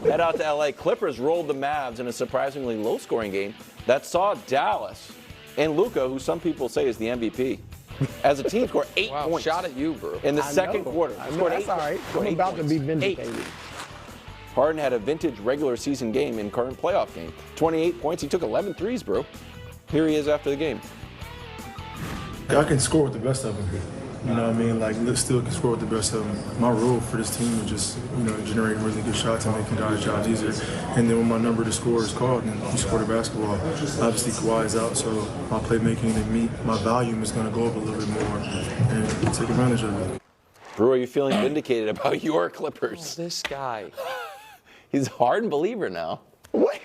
Head out to L.A. Clippers rolled the Mavs in a surprisingly low-scoring game that saw Dallas and Luka, who some people say is the MVP, as a team score 8 points. Shot at you, bro. In the second quarter. That's all right. I'm about to be vindicated. Harden had a vintage regular season game in current playoff game. 28 points. He took 11 threes, bro. Here he is after the game. I can score with the best of them. You know what I mean? Like, still can score with the best of them. My role for this team is just, generate really good shots and making guys' jobs easier. And then when my number to score is called, then you score the basketball. Obviously, Kawhi is out, so my playmaking and my volume is going to go up a little bit more and take advantage of it. Brew, are you feeling vindicated about your Clippers? Oh, this guy. He's a Harden believer now. Wait.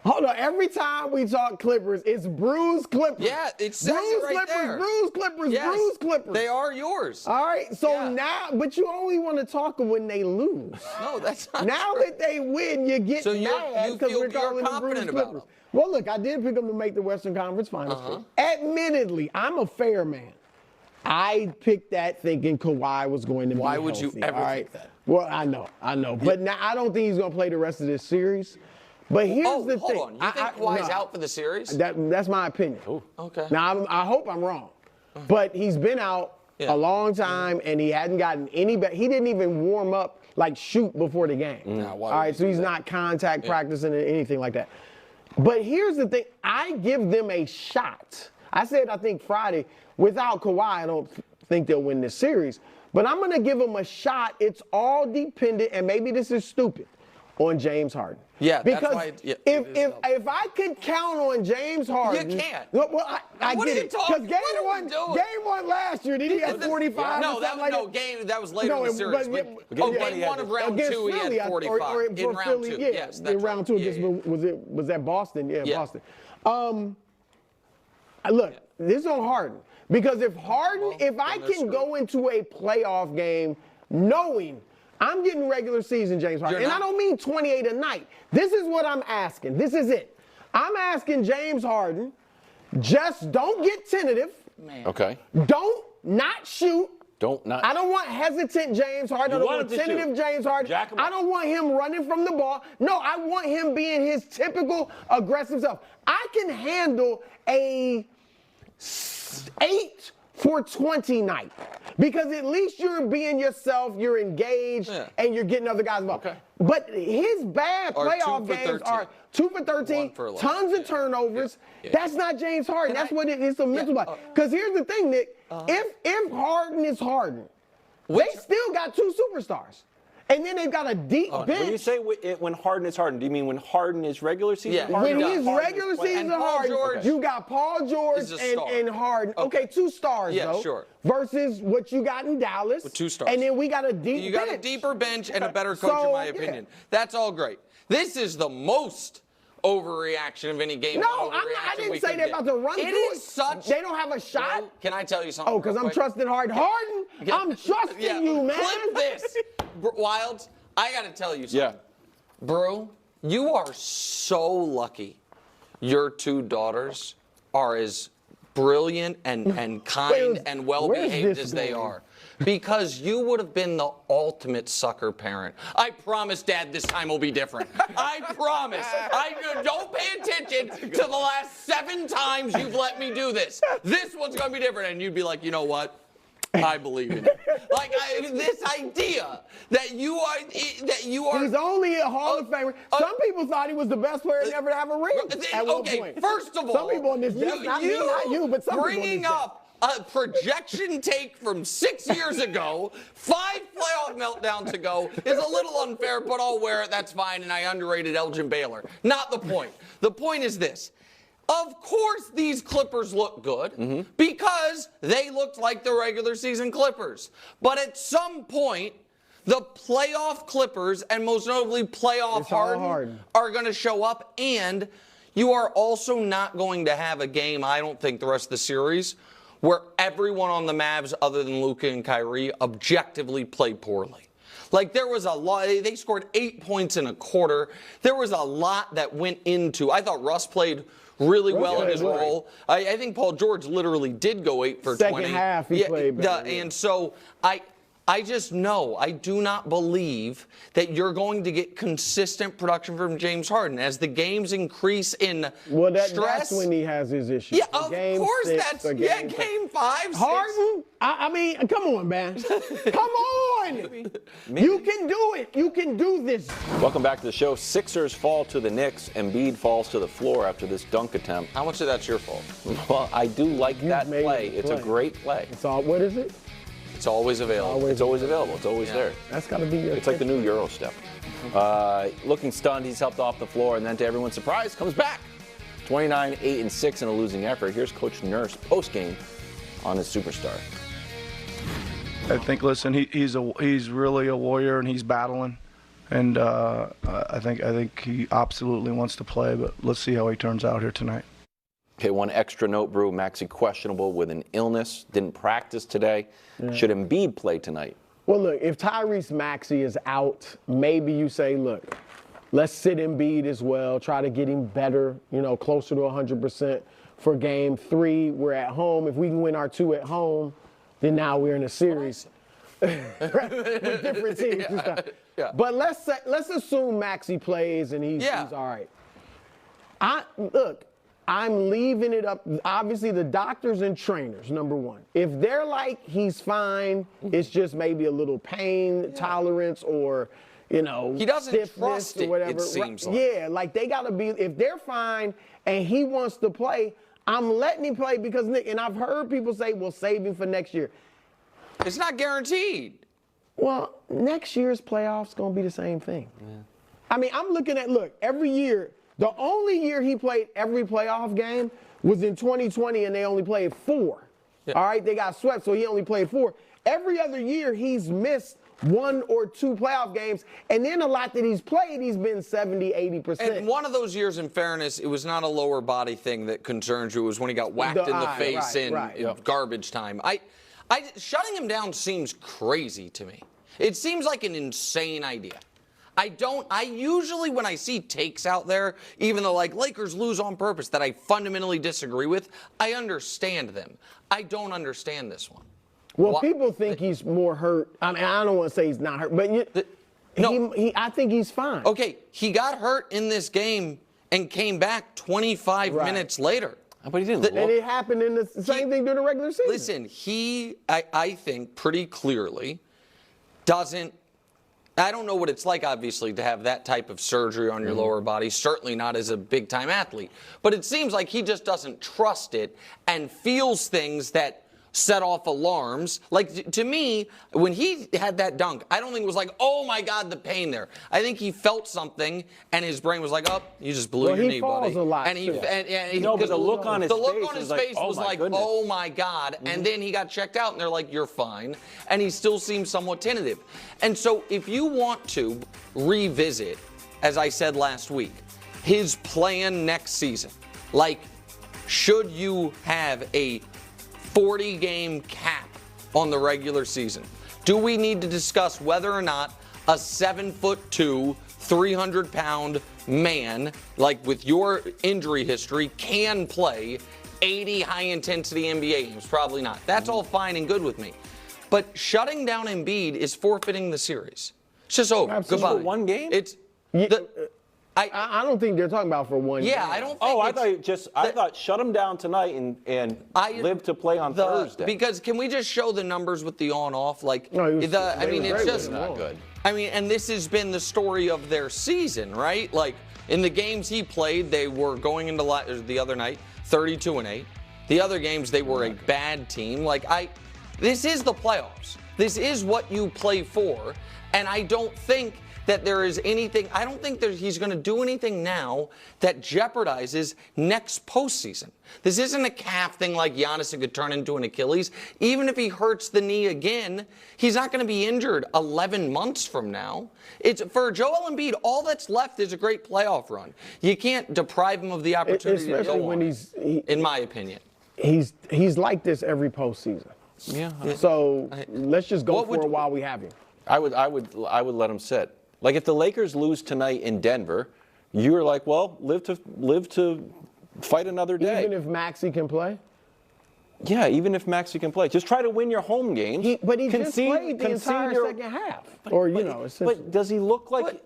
Hold on. Every time we talk Clippers, it's Brew's Clippers. Yeah, it says it right there. Brew's Clippers, Yes, Brew's Clippers. They are yours. All right, so now, but you only want to talk when they lose. No, that's not Now true. that they win, you get mad because we're calling them Brew's Clippers. Well, look, I did pick them to make the Western Conference Finals. Admittedly, I'm a fair man. I picked that thinking Kawhi was going to be Why would healthy, you ever all right? think that? Well, I know. But now I don't think he's going to play the rest of this series. But here's the thing. Hold on. You think Kawhi's out for the series? That's my opinion. Ooh. Okay. Now, I hope I'm wrong. But he's been out a long time, and he hadn't gotten any better. He didn't even warm up, like shoot before the game. All right, so he's not contact practicing or anything like that. But here's the thing. I give them a shot. I said I think Friday, without Kawhi, I don't think they'll win this series. But I'm going to give them a shot. It's all dependent, and maybe this is stupid, on James Harden. Yeah, because that's why if I could count on James Harden, you can't. Well, I What get are you it. talking? Because What are we doing? game one last year, did he have 45? No, that was later in the series. Game one of round two, he had 45. In round two, yes, that's in round two, was that Boston? Yeah, Boston. Look, this is on Harden. Because if I can go into a playoff game knowing I'm getting regular season James Harden, and I don't mean 28 a night. This is what I'm asking. This is it. I'm asking James Harden, just don't get tentative. Man. Okay. Don't not shoot. I don't want hesitant James Harden. I don't want tentative James Harden. I don't want him running from the ball. No, I want him being his typical aggressive self. I can handle a 8 for 20 night. Because at least you're being yourself, you're engaged, and you're getting other guys involved. Okay. But his bad playoff games are 2 for 13, tons of turnovers. That's not James Harden. That's what it's a mental block. Because here's the thing, Nick. If Harden is Harden, they still got 2 superstars. And then they've got a deep bench. When you say when Harden is Harden, do you mean when Harden is regular season? Yeah. Harden? When he's regular season Harden, you got Paul George and Harden. Okay, 2 stars, though. Sure. Versus what you got in Dallas. With 2 stars. And then we got a deep bench. You got a deeper bench and a better coach, in my opinion. That's all great. This is the most overreaction of any game. No, I didn't say they're about to run through it. They don't have a shot. Bro, can I tell you something? Oh, because I'm trusting Harden. Harden, I'm trusting you, man. Clip this. Wilds, I got to tell you something. Yeah. Bro, you are so lucky your 2 daughters are as brilliant and kind and well-behaved as they are. Because you would have been the ultimate sucker parent. I promise, Dad, this time will be different. I promise. Don't pay attention to the last 7 times you've let me do this. This one's going to be different. And you'd be like, you know what? I believe in it. Like this idea that you are. He's only a Hall of Famer. Some people thought he was the best player ever to have a ring. At one point. First of all, some people on this not you, but some bringing up a projection take from 6 years ago, 5 playoff meltdowns ago, is a little unfair, but I'll wear it. That's fine. And I underrated Elgin Baylor. Not the point. The point is this. Of course these Clippers look good because they looked like the regular season Clippers. But at some point, the playoff Clippers, and most notably playoff Harden, are going to show up. And you are also not going to have a game, I don't think, the rest of the series, where everyone on the Mavs other than Luka and Kyrie objectively played poorly. Like, there was a lot. They scored 8 points in a quarter. There was a lot that went into. I thought Russ played really well in his role. I think Paul George literally did go 8 for 20. Second half he played better. And so I just know, I do not believe that you're going to get consistent production from James Harden. As the games increase in stress. That's when he has his issues. Yeah, of course game 5. Harden? I mean, come on, man. Come on. You can do it. You can do this. Welcome back to the show. Sixers fall to the Knicks. Embiid falls to the floor after this dunk attempt. How much of that's your fault? Well, I do like that play. It's a great play. It's all, what is it? It's always available. It's always available. It's always there. That's got to be your It's like the new Euro step. Looking stunned, he's helped off the floor, and then to everyone's surprise, comes back. 29, 8, and 6 in a losing effort. Here's Coach Nurse post-game on his superstar. I think, listen, he's really a warrior, and he's battling. And I think he absolutely wants to play, but let's see how he turns out here tonight. Okay, one extra note, Brew. Maxey questionable with an illness. Didn't practice today. Should Embiid play tonight? Well, look, if Tyrese Maxey is out, maybe you say, look, let's sit Embiid as well, try to get him better, closer to 100% for game 3. We're at home. If we can win our 2 at home, then now we're in a series with different teams and stuff. Yeah. But let's assume Maxey plays and he's all right. I'm leaving it up. Obviously, the doctors and trainers, number one. If they're like, he's fine, it's just maybe a little pain tolerance or, he doesn't trust or whatever. It seems like. Yeah, like they got to be, if they're fine and he wants to play, I'm letting him play because, Nick, and I've heard people say, well, save him for next year. It's not guaranteed. Well, next year's playoffs going to be the same thing. Yeah. I mean, I'm looking at, every year, the only year he played every playoff game was in 2020, and they only played 4. Yeah. All right, they got swept, so he only played 4. Every other year, he's missed 1 or 2 playoff games, and then a lot that he's played, he's been 70, 80%. And one of those years, in fairness, it was not a lower body thing that concerns you. It was when he got whacked in the face in garbage time. Shutting him down seems crazy to me. It seems like an insane idea. I usually, when I see takes out there, even though Lakers lose on purpose that I fundamentally disagree with, I understand them. I don't understand this one. Well, people think he's more hurt. I mean, I don't want to say he's not hurt, but I think he's fine. Okay, he got hurt in this game and came back 25 minutes later. But he didn't. And it happened in the same thing during the regular season. Listen, I think pretty clearly doesn't. I don't know what it's like, obviously, to have that type of surgery on your lower body, certainly not as a big-time athlete. But it seems like he just doesn't trust it and feels things that set off alarms. Like, to me, when he had that dunk, I don't think it was like, oh, my God, the pain there. I think he felt something, and his brain was like, oh, you just blew your knee, buddy. He falls a lot, and but the look on his face was like, oh, my God. And then he got checked out, and they're like, you're fine. And he still seems somewhat tentative. And so if you want to revisit, as I said last week, his plan next season, should you have a 40-game cap on the regular season? Do we need to discuss whether or not a 7'2", 300-pound man, with your injury history, can play 80 high-intensity NBA games? Probably not. That's all fine and good with me. But shutting down Embiid is forfeiting the series. It's just over. Absolutely. Goodbye. For one game? I don't think they're talking about for one game. Yeah, I don't think I thought shut him down tonight and live to play on Thursday. Because can we just show the numbers with the on-off? It's just not good. I mean, and this has been the story of their season, right? In the games he played, they were going into the other night 32-8. The other games, they were a bad team. This is the playoffs. This is what you play for, and I don't think that there is anything. I don't think he's going to do anything now that jeopardizes next postseason. This isn't a calf thing like Giannis and could turn into an Achilles. Even if he hurts the knee again, he's not going to be injured 11 months from now. It's for Joel Embiid, all that's left is a great playoff run. You can't deprive him of the opportunity to go on, in my opinion. He's like this every postseason. Yeah. So let's just go for it while we have him. I would let him sit. If the Lakers lose tonight in Denver, you're like, well, live to fight another day. Even if Maxey can play? Yeah, even if Maxey can play, just try to win your home games. But he just played the entire second half. But does he look like?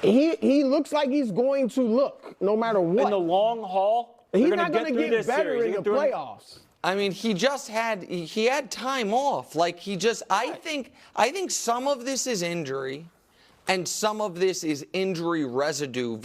He looks like he's going to look no matter what. In the long haul, he's not going to get better in the playoffs. I mean, he had time off. Like I think some of this is injury. And some of this is injury residue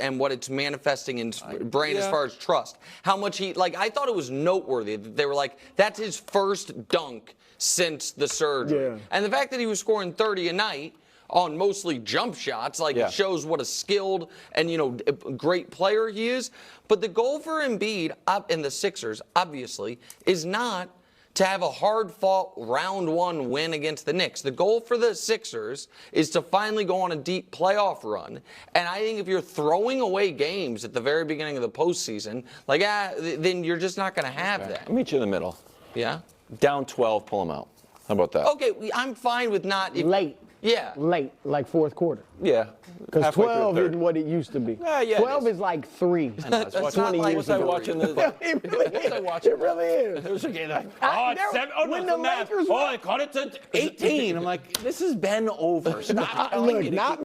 and what it's manifesting in his brain as far as trust. How much I thought it was noteworthy that they were like, that's his first dunk since the surgery. Yeah. And the fact that he was scoring 30 a night on mostly jump shots, it shows what a skilled and, great player he is. But the goal for Embiid and the Sixers, obviously, is not to have a hard-fought round one win against the Knicks. The goal for the Sixers is to finally go on a deep playoff run. And I think if you're throwing away games at the very beginning of the postseason, then you're just not going to have that. I'll meet you in the middle. Yeah? Down 12, pull them out. How about that? Okay, I'm fine with not. Late. Yeah. Late, like fourth quarter. Yeah. Because 12 isn't what it used to be. 12 is like 3. That's 20 years was I ago. watching the? It really is. There was a game like, when the Lakers I caught it to 18. I'm like, this has been over. Stop telling me to keep